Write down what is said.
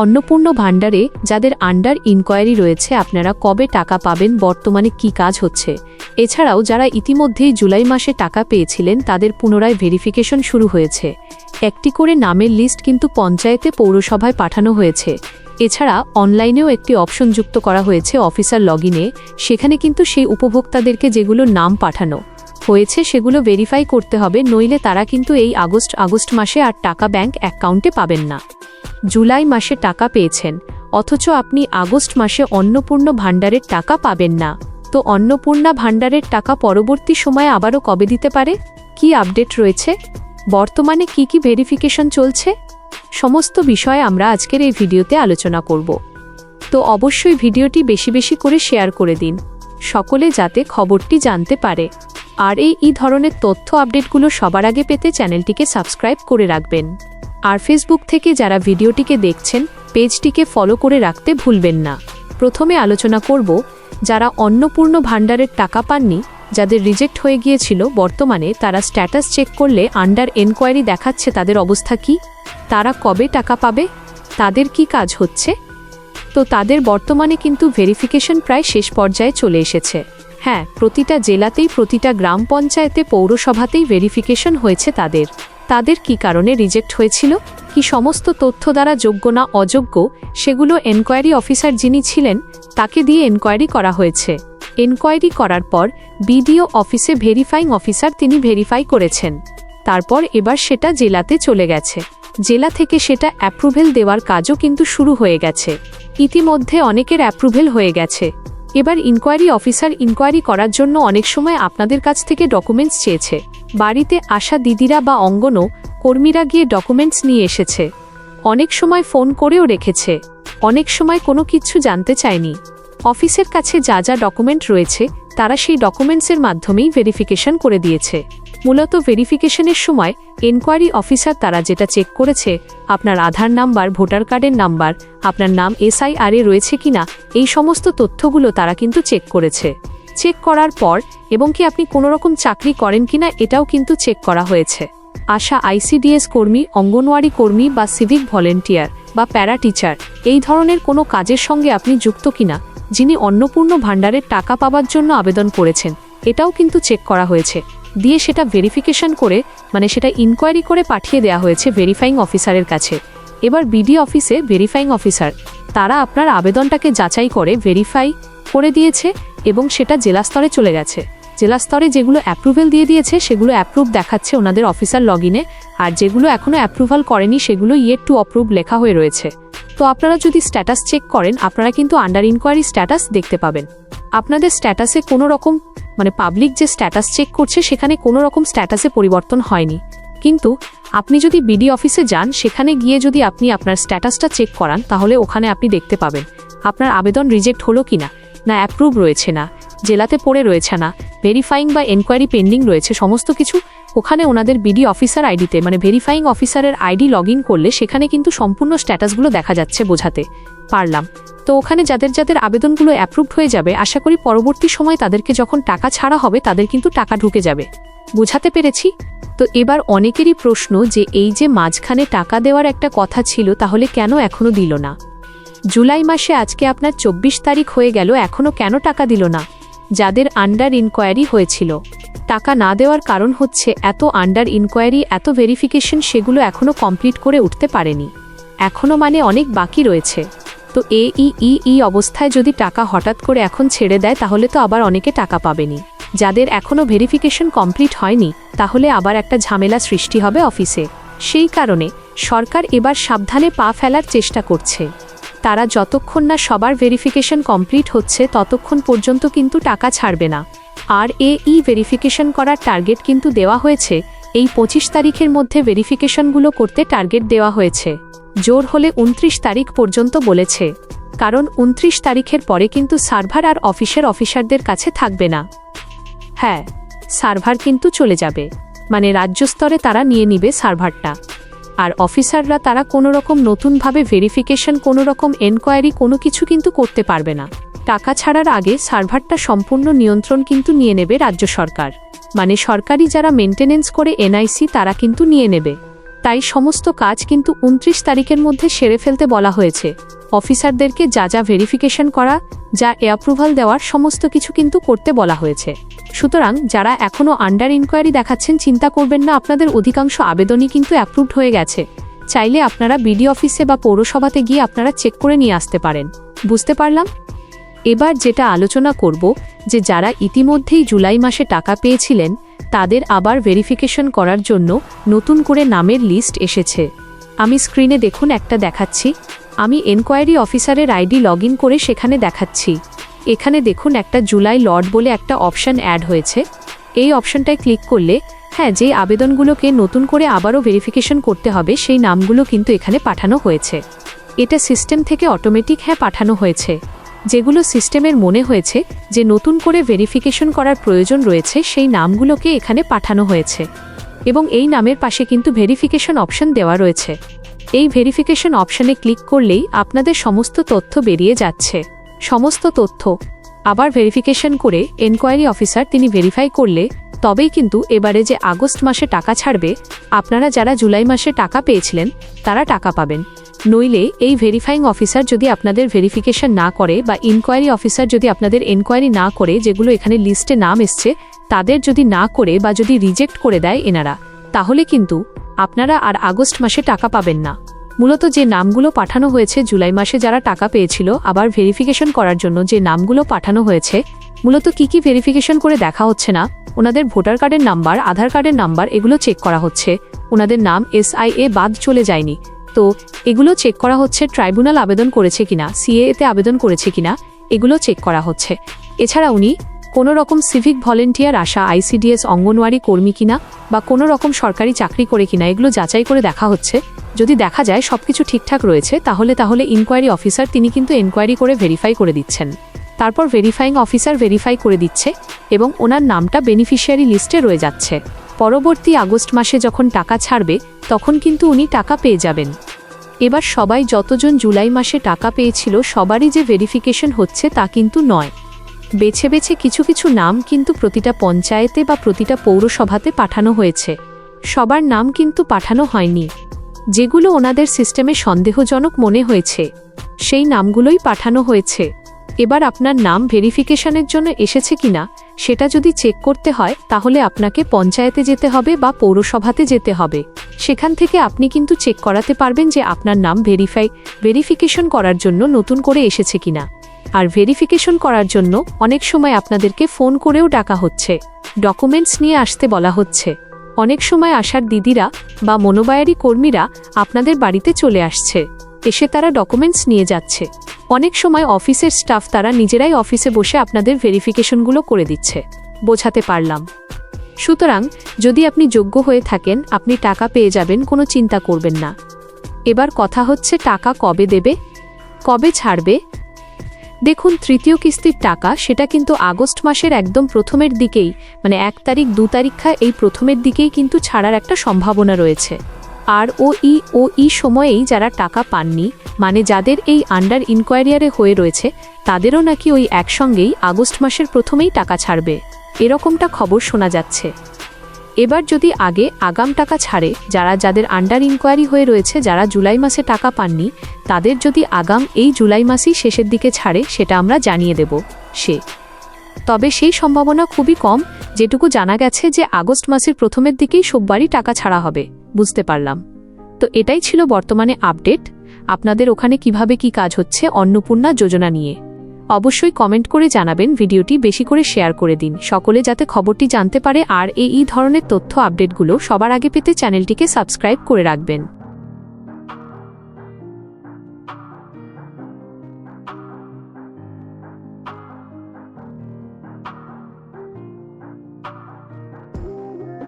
অন্নপূর্ণ ভাণ্ডারে যাদের under inquiry রয়েছে আপনারা কবে টাকা পাবেন, বর্তমানে কি কাজ হচ্ছে। এছাড়াও যারা ইতিমধ্যেই জুলাই মাসে টাকা পেয়েছিলেন তাদের পুনরায় ভেরিফিকেশন শুরু হয়েছে। একটি করে নামের লিস্ট কিন্তু পঞ্চায়েতে পৌরসভায় পাঠানো হয়েছে। এছাড়া অনলাইনেও একটি অপশন যুক্ত করা হয়েছে অফিসার লগইনে, সেখানে কিন্তু সেই উপভোক্তাদেরকে যেগুলো নাম পাঠানো হয়েছে সেগুলো ভেরিফাই করতে হবে, নইলে তারা কিন্তু এই আগস্ট মাসে আর টাকা ব্যাংক অ্যাকাউন্টে পাবেন না। জুলাই মাসে টাকা পেয়েছেন অথচ আপনি আগস্ট মাসে অন্নপূর্ণ ভাণ্ডারের টাকা পাবেন না, তো অন্নপূর্ণা ভাণ্ডারের টাকা পরবর্তী সময়ে আবারও কবে দিতে পারে, কি আপডেট রয়েছে, বর্তমানে কি ভেরিফিকেশন চলছে, সমস্ত বিষয়ে আমরা আজকের এই ভিডিওতে আলোচনা করব। তো অবশ্যই ভিডিওটি বেশি বেশি করে শেয়ার করে দিন, সকলে যাতে খবরটি জানতে পারে। আর এই ধরনের তথ্য আপডেটগুলো সবার আগে পেতে চ্যানেলটিকে সাবস্ক্রাইব করে রাখবেন। আর ফেসবুক থেকে যারা ভিডিওটিকে দেখছেন পেজটিকে ফলো করে রাখতে ভুলবেন না। প্রথমে আলোচনা করব যারা অন্নপূর্ণ ভাণ্ডারের টাকা পাননি, যাদের রিজেক্ট হয়ে গিয়েছিল, বর্তমানে তারা স্ট্যাটাস চেক করলে আন্ডার এনকোয়ারি দেখাচ্ছে তাদের অবস্থা কি, তারা কবে টাকা পাবে, তাদের কি কাজ হচ্ছে। তো তাদের বর্তমানে কিন্তু ভেরিফিকেশন প্রায় শেষ পর্যায়ে চলে এসেছে। হ্যাঁ, প্রতিটা জেলাতেই, প্রতিটা গ্রাম পঞ্চায়েতে, পৌরসভাতেই ভেরিফিকেশন হয়েছে তাদের কি কারণে রিজেক্ট হয়েছিল, কি সমস্ত তথ্য দ্বারা যোগ্য না অযোগ্য, সেগুলো এনকোয়ারি অফিসার যিনি ছিলেন তাকে দিয়ে এনকোয়ারি করা হয়েছে। এনকোয়ারি করার পর বিডিও অফিসে ভেরিফাইং অফিসার তিনি ভেরিফাই করেছেন। তারপর এবার সেটা জেলাতে চলে গেছে, জেলা থেকে সেটা অ্যাপ্রুভেল দেওয়ার কাজও কিন্তু শুরু হয়ে গেছে। ইতিমধ্যে অনেকের অ্যাপ্রুভেল হয়ে গেছে। এবার ইনকোয়ারি অফিসার ইনকোয়ারি করার জন্য অনেক সময় আপনাদের কাছ থেকে ডকুমেন্টস চেয়েছে। বাড়িতে আসা দিদিরা বা অঙ্গন কর্মীরা গিয়ে ডকুমেন্টস নিয়ে এসেছে, অনেক সময় ফোন করেও রেখেছে, অনেক সময় কোনো কিছু জানতে চায়নি। অফিসের কাছে যা ডকুমেন্ট রয়েছে তারা সেই ডকুমেন্টসের মাধ্যমেই ভেরিফিকেশন করে দিয়েছে। মূলত ভেরিফিকেশনের সময় এনকোয়ারি অফিসার তারা যেটা চেক করেছে, আপনার আধার নাম্বার, ভোটার কার্ডের নাম্বার, আপনার নাম SIR-এ রয়েছে কিনা, এই সমস্ত তথ্যগুলো তারা কিন্তু চেক করেছে। চেক করার পর এবং কি আপনি কোনোরকম চাকরি করেন কিনা এটাও কিন্তু চেক করা হয়েছে। আশা, ICDS কর্মী, অঙ্গনওয়াড়ি কর্মী বা সিভিক ভলেন্টিয়ার বা প্যারা টিচার, এই ধরনের কোনো কাজের সঙ্গে আপনি যুক্ত কিনা, যিনি অন্নপূর্ণ ভাণ্ডারের টাকা পাওয়ার জন্য আবেদন করেছেন, এটাও কিন্তু চেক করা হয়েছে। দিয়ে সেটা ভেরিফিকেশন করে, মানে সেটা ইনকোয়ারি করে পাঠিয়ে দেওয়া হয়েছে ভেরিফাইং অফিসারের কাছে। এবার বিডি অফিসে ভেরিফাইং অফিসার তারা আপনার আবেদনটাকে যাচাই করে ভেরিফাই করে দিয়েছে এবং সেটা জেলা স্তরে চলে গেছে। জেলা স্তরে যেগুলো অ্যাপ্রুভেল দিয়ে দিয়েছে সেগুলো অ্যাপ্রুভ দেখাচ্ছে ওনাদের অফিসার লগইনে, আর যেগুলো এখনও অ্যাপ্রুভাল করেনি সেগুলো ইয়েট টু অ্যাপ্রুভ লেখা হয়ে রয়েছে। তো আপনারা যদি স্ট্যাটাস চেক করেন আপনারা কিন্তু আন্ডার ইনকোয়ারি স্ট্যাটাস দেখতে পাবেন। আপনাদের স্ট্যাটাসে কোনো রকম, মানে পাবলিক যে স্ট্যাটাস চেক করছে সেখানে কোনো রকম স্ট্যাটাসে পরিবর্তন হয়নি, কিন্তু আপনি যদি বিডি অফিসে যান সেখানে গিয়ে যদি আপনি আপনার স্ট্যাটাসটা চেক করান তাহলে ওখানে আপনি দেখতে পাবেন আপনার আবেদন রিজেক্ট হলো কিনা, না অ্যাপ্রুভ রয়েছে, না জেলাতে পড়ে রয়েছে, না ভেরিফাইং বা এনকোয়ারি পেন্ডিং রয়েছে, সমস্ত কিছু ওখানে ওনাদের বিডি অফিসার আইডিতে, মানে ভেরিফাইং অফিসারের আইডি লগ ইন করলে সেখানে কিন্তু সম্পূর্ণ স্ট্যাটাসগুলো দেখা যাচ্ছে, বোঝাতে পারলাম। তো ওখানে যাদের আবেদনগুলো অ্যাপ্রুভড হয়ে যাবে, আশা করি পরবর্তী সময় তাদেরকে যখন টাকা ছাড়া হবে তাদের কিন্তু টাকা ঢুকে যাবে, বোঝাতে পেরেছি। তো এবার অনেকেরই প্রশ্ন যে এই যে মাঝখানে টাকা দেওয়ার একটা কথা ছিল তাহলে কেন এখনও দিল না, জুলাই মাসে আজকে আপনার 24 তারিখ হয়ে গেল, এখনও কেন টাকা দিল না। যাদের আন্ডার ইনকোয়ারি হয়েছিল, টাকা না দেওয়ার কারণ হচ্ছে এত আন্ডার ইনকোয়ারি, এত ভেরিফিকেশন সেগুলো এখনও কমপ্লিট করে উঠতে পারেনি, এখনও মানে অনেক বাকি রয়েছে। তো এই অবস্থায় যদি টাকা হঠাৎ করে এখন ছেড়ে দেয় তাহলে তো আবার অনেকে টাকা পাবেনি। যাদের এখনও ভেরিফিকেশন কমপ্লিট হয়নি তাহলে আবার একটা ঝামেলা সৃষ্টি হবে অফিসে। সেই কারণে সরকার এবার সাবধানে পা ফেলার চেষ্টা করছে। তারা যতক্ষণ না সবার ভেরিফিকেশন কমপ্লিট হচ্ছে ততক্ষণ পর্যন্ত কিন্তু টাকা ছাড়বে না। আর ভেরিফিকেশন করার টার্গেট কিন্তু দেওয়া হয়েছে, এই 25 তারিখের মধ্যে ভেরিফিকেশনগুলো করতে টার্গেট দেওয়া হয়েছে। জোর হলে 29 তারিখ পর্যন্ত বলেছে, কারণ 29 তারিখের পরে কিন্তু সার্ভার আর অফিসারদের কাছে থাকবে না। হ্যাঁ, সার্ভার কিন্তু চলে যাবে, মানে রাজ্য স্তরে তারা নিয়ে নিবে সার্ভারটা, আর অফিসাররা তারা কোনো রকম নতুনভাবে ভেরিফিকেশন, কোনো রকম এনকোয়ারি কোনো কিছু কিন্তু করতে পারবে না। টাকা ছাড়ার আগে সার্ভারটা সম্পূর্ণ নিয়ন্ত্রণ কিন্তু নিয়ে নেবে রাজ্য সরকার, মানে সরকারি যারা মেনটেনেন্স করে NIC তারা কিন্তু নিয়ে নেবে। তাই সমস্ত কাজ কিন্তু 29 তারিখের মধ্যে সেরে ফেলতে বলা হয়েছে। অফিসারদেরকে যা যা ভেরিফিকেশন করা, যা অ্যাপ্রুভাল দেওয়ার সমস্ত কিছু কিন্তু করতে বলা হয়েছে। সুতরাং যারা এখনও আন্ডার ইনকোয়ারি দেখাচ্ছেন, চিন্তা করবেন না, আপনাদের অধিকাংশ আবেদনই কিন্তু অ্যাপ্রুভড হয়ে গেছে। চাইলে আপনারা বিডি অফিসে বা পৌরসভাতে গিয়ে আপনারা চেক করে নিয়ে আসতে পারেন। বুঝতে পারলাম। এবার যেটা আলোচনা করব, যে যারা ইতিমধ্যেই জুলাই মাসে টাকা পেয়েছিলেন তাদের আবার ভেরিফিকেশন করার জন্য নতুন করে নামের লিস্ট এসেছে। আমি স্ক্রিনে দেখুন একটা দেখাচ্ছি। আমি এনকোয়ারি অফিসারের আইডি লগ ইন করে সেখানে দেখাচ্ছি। এখানে দেখুন একটা জুলাই লট বলে একটা অপশান অ্যাড হয়েছে। এই অপশানটায় ক্লিক করলে যে আবেদনগুলোকে নতুন করে আবারও ভেরিফিকেশন করতে হবে সেই নামগুলো কিন্তু এখানে পাঠানো হয়েছে। এটা সিস্টেম থেকে অটোমেটিক পাঠানো হয়েছে। যেগুলো সিস্টেমের মনে হয়েছে যে নতুন করে ভেরিফিকেশন করার প্রয়োজন রয়েছে সেই নামগুলোকে এখানে পাঠানো হয়েছে, এবং এই নামের পাশে কিন্তু ভেরিফিকেশন অপশন দেওয়া রয়েছে। এই ভেরিফিকেশন অপশানে ক্লিক করলেই আপনাদের সমস্ত তথ্য বেরিয়ে যাচ্ছে। সমস্ত তথ্য আবার ভেরিফিকেশন করে এনকোয়ারি অফিসার তিনি ভেরিফাই করলে তবেই কিন্তু এবারে যে আগস্ট মাসে টাকা ছাড়বে, আপনারা যারা জুলাই মাসে টাকা পেয়েছিলেন তারা টাকা পাবেন। নইলে এই ভেরিফাইং অফিসার যদি আপনাদের ভেরিফিকেশন না করে বা ইনকোয়ারি অফিসার যদি আপনাদের এনকোয়ারি না করে, যেগুলো এখানে লিস্টে নাম এসছে তাদের যদি না করে বা যদি রিজেক্ট করে দেয় এনারা, তাহলে কিন্তু আপনারা আর আগস্ট মাসে টাকা পাবেন না। মূলত যে নামগুলো পাঠানো হয়েছে জুলাই মাসে যারা টাকা পেয়েছিল আবার ভেরিফিকেশন করার জন্য যে নামগুলো পাঠানো হয়েছে, মূলত কি কি ভেরিফিকেশন করে দেখা হচ্ছে না, ওনাদের ভোটার কার্ডের নাম্বার, আধার কার্ডের নাম্বার এগুলো চেক করা হচ্ছে। ওনাদের নাম SIA বাদ চলে যায়নি, তো এগুলো চেক করা হচ্ছে। ট্রাইব্যুনাল আবেদন করেছে কিনা, CAA-তে আবেদন করেছে কিনা এগুলো চেক করা হচ্ছে। এছাড়া উনি কোনো রকম সিভিক ভলেন্টিয়ার আশা, ICDS অঙ্গনওয়াড়ি কর্মী কিনা বা কোনো রকম সরকারি চাকরি করে কিনা এগুলো যাচাই করে দেখা হচ্ছে। যদি দেখা যায় সবকিছু ঠিকঠাক রয়েছে তাহলে ইনকোয়ারি অফিসার তিনি কিন্তু এনকোয়ারি করে ভেরিফাই করে দিচ্ছেন। তারপর ভেরিফাইং অফিসার ভেরিফাই করে দিচ্ছে এবং ওনার নামটা বেনিফিশিয়ারি লিস্টে রয়ে যাচ্ছে। পরবর্তী আগস্ট মাসে যখন টাকা ছাড়বে তখন কিন্তু উনি টাকা পেয়ে যাবেন। এবার সবাই যতজন জুলাই মাসে টাকা পেয়েছিল সবারই যে ভেরিফিকেশন হচ্ছে তা কিন্তু নয়। বেছে বেছে কিছু কিছু নাম কিন্তু প্রতিটা পঞ্চায়েতে বা প্রতিটা পৌরসভাতে পাঠানো হয়েছে। সবার নাম কিন্তু পাঠানো হয়নি। যেগুলো ওনাদের সিস্টেমে সন্দেহজনক মনে হয়েছে সেই নামগুলোই পাঠানো হয়েছে। এবার আপনার নাম ভেরিফিকেশনের জন্য এসেছে কিনা সেটা যদি চেক করতে হয় তাহলে আপনাকে পঞ্চায়েতে যেতে হবে বা পৌরসভাতে যেতে হবে। সেখান থেকে আপনি কিন্তু চেক করাতে পারবেন যে আপনার নাম ভেরিফিকেশন করার জন্য নতুন করে এসেছে কিনা। আর ভেরিফিকেশন করার জন্য অনেক সময় আপনাদেরকে ফোন করেও ডাকা হচ্ছে, ডকুমেন্টস নিয়ে আসতে বলা হচ্ছে। অনেক সময় আসার দিদিরা বা মনোবায়ারি কর্মীরা আপনাদের বাড়িতে চলে আসছে, এসে তারা ডকুমেন্টস নিয়ে যাচ্ছে। অনেক সময় অফিসের স্টাফ তারা নিজেরাই অফিসে বসে আপনাদের ভেরিফিকেশনগুলো করে দিচ্ছে। বোঝাতে পারলাম। সুতরাং যদি আপনি যোগ্য হয়ে থাকেন আপনি টাকা পেয়ে যাবেন, কোনো চিন্তা করবেন না। এবার কথা হচ্ছে টাকা কবে দেবে, কবে ছাড়বে। দেখুন, তৃতীয় কিস্তির টাকা সেটা কিন্তু আগস্ট মাসের একদম প্রথমের দিকেই, মানে 1 তারিখ 2 তারিখ এই প্রথমের দিকেই কিন্তু ছাড়ার একটা সম্ভাবনা রয়েছে। আর ওই সময়েই যারা টাকা পাননি, মানে যাদের এই আন্ডার ইনকোয়ারিয়ারে হয়ে রয়েছে তাদেরও নাকি ওই একসঙ্গেই আগস্ট মাসের প্রথমেই টাকা ছাড়বে, এরকমটা খবর শোনা যাচ্ছে। এবার যদি আগাম টাকা ছাড়ে, যাদের আন্ডার ইনকোয়ারি হয়ে রয়েছে, যারা জুলাই মাসে টাকা পাননি তাদের যদি আগাম এই জুলাই মাসই শেষের দিকে ছাড়ে সেটা আমরা জানিয়ে দেব। তবে সেই সম্ভাবনা খুবই কম। যেটুকু জানা গেছে যে আগস্ট মাসের প্রথমের দিকেই সববারই টাকা ছাড়া হবে। বুঝতে পারলাম। তো এটাই ছিল বর্তমানে আপডেট। আপনাদের ওখানে কিভাবে কি কাজ হচ্ছে অন্নপূর্ণা যোজনা নিয়ে অবশ্যই কমেন্ট করে জানাবেন। ভিডিওটি বেশি করে শেয়ার করে দিন, সকলে যাতে খবরটি জানতে পারে। আর এই ধরনের তথ্য আপডেটগুলো সবার আগে পেতে চ্যানেলটিকে সাবস্ক্রাইব করে রাখবেন।